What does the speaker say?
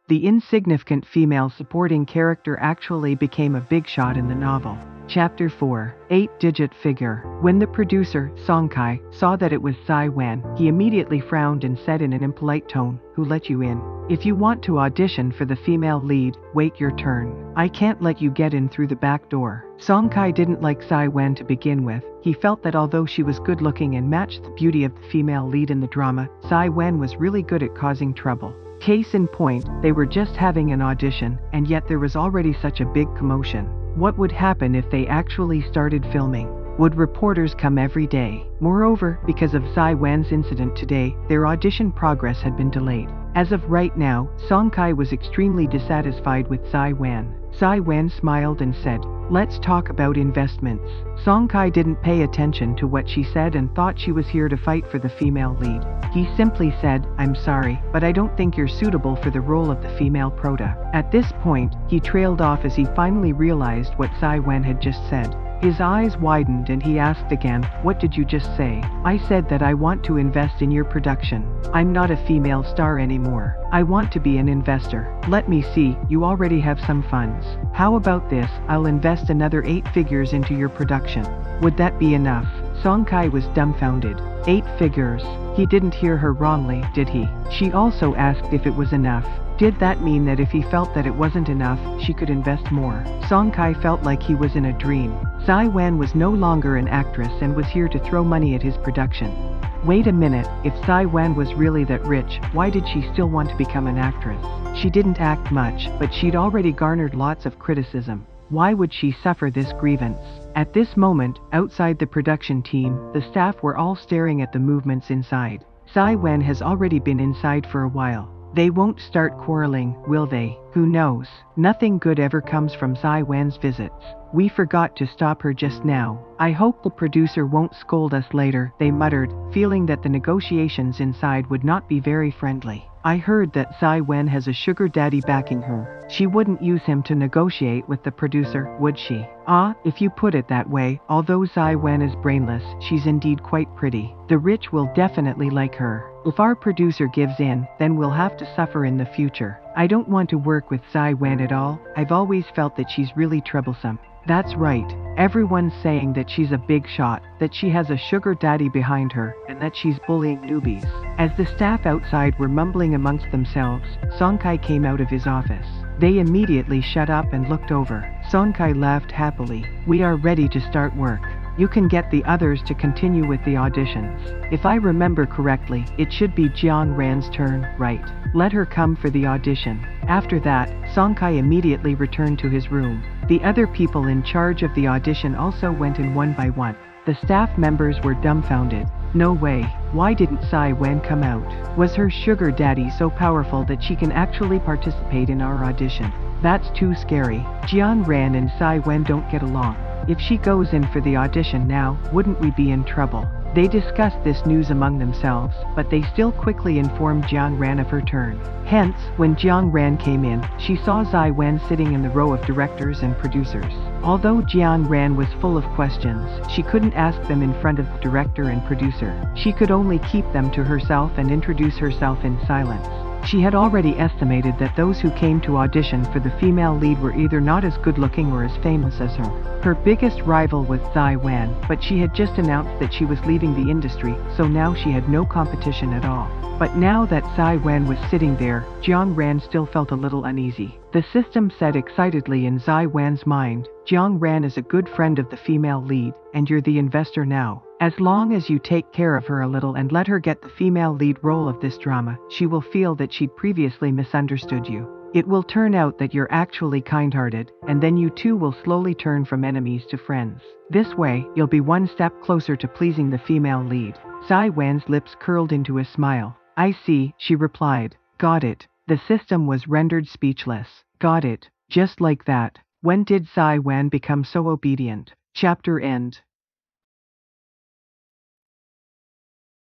The insignificant female supporting character actually became a big shot in the novel. Chapter 4. 8-Digit Figure. When the producer, Songkai, saw that it was Tsai Wan, he immediately frowned and said in an impolite tone, "Who let you in? If you want to audition for the female lead, wait your turn. I can't let you get in through the back door." Songkai didn't like Tsai Wan to begin with. He felt that although she was good looking and matched the beauty of the female lead in the drama, Tsai Wan was really good at causing trouble. Case in point, they were just having an audition, and yet there was already such a big commotion. What would happen if they actually started filming? Would reporters come every day? Moreover, because of Tsai Wan's incident today, their audition progress had been delayed. As of right now, Songkai was extremely dissatisfied with Tsai Wan. Tsai Wan smiled and said, "Let's talk about investments." Songkai didn't pay attention to what she said and thought she was here to fight for the female lead. He simply said, "I'm sorry, but I don't think you're suitable for the role of the female prota." At this point, he trailed off as he finally realized what Tsai Wan had just said. His eyes widened and he asked again, "What did you just say?" "I said that I want to invest in your production. I'm not a female star anymore. I want to be an investor. Let me see, you already have some funds. How about this, I'll invest another 8 figures into your production. Would that be enough?" Songkai was dumbfounded. 8 figures. He didn't hear her wrongly, did he? She also asked if it was enough. Did that mean that if he felt that it wasn't enough, she could invest more? Songkai felt like he was in a dream. Tsai Wan was no longer an actress and was here to throw money at his production. Wait a minute, if Tsai Wan was really that rich, why did she still want to become an actress? She didn't act much, but she'd already garnered lots of criticism. Why would she suffer this grievance? At this moment, outside the production team, the staff were all staring at the movements inside. Tsai Wan has already been inside for a while. They won't start quarreling, will they? Who knows? Nothing good ever comes from Tsai Wan's visits. We forgot to stop her just now. I hope the producer won't scold us later, they muttered, feeling that the negotiations inside would not be very friendly. I heard that Tsai Wan has a sugar daddy backing her. She wouldn't use him to negotiate with the producer, would she? Ah, if you put it that way, although Tsai Wan is brainless, she's indeed quite pretty. The rich will definitely like her. If our producer gives in, then we'll have to suffer in the future. I don't want to work with Tsai Wan at all. I've always felt that she's really troublesome. That's right. Everyone's saying that she's a big shot, that she has a sugar daddy behind her, and that she's bullying newbies. As the staff outside were mumbling amongst themselves, Songkai came out of his office. They immediately shut up and looked over. Songkai laughed happily. "We are ready to start work. You can get the others to continue with the auditions. If I remember correctly, it should be Jiang Ran's turn, right? Let her come for the audition." After that, Songkai immediately returned to his room. The other people in charge of the audition also went in one by one. The staff members were dumbfounded. No way. Why didn't Tsai Wan come out? Was her sugar daddy so powerful that she can actually participate in our audition? That's too scary. Jiang Ran and Tsai Wan don't get along. If she goes in for the audition now, wouldn't we be in trouble? They discussed this news among themselves, but they still quickly informed Jiang Ran of her turn. Hence, when Jiang Ran came in, she saw Tsai Wan sitting in the row of directors and producers. Although Jiang Ran was full of questions, she couldn't ask them in front of the director and producer. She could only keep them to herself and introduce herself in silence. She had already estimated that those who came to audition for the female lead were either not as good-looking or as famous as her. Her biggest rival was Tsai Wan, but she had just announced that she was leaving the industry, so now she had no competition at all. But now that Tsai Wan was sitting there, Jiang Ran still felt a little uneasy. The system said excitedly in Tsai Wan's mind, "Jiang Ran is a good friend of the female lead, and you're the investor now. As long as you take care of her a little and let her get the female lead role of this drama, she will feel that she'd previously misunderstood you. It will turn out that you're actually kind-hearted, and then you two will slowly turn from enemies to friends. This way, you'll be one step closer to pleasing the female lead." Tsai Wan's lips curled into a smile. "I see," she replied. "Got it." The system was rendered speechless. Got it. Just like that. When did Tsai Wan become so obedient? Chapter end.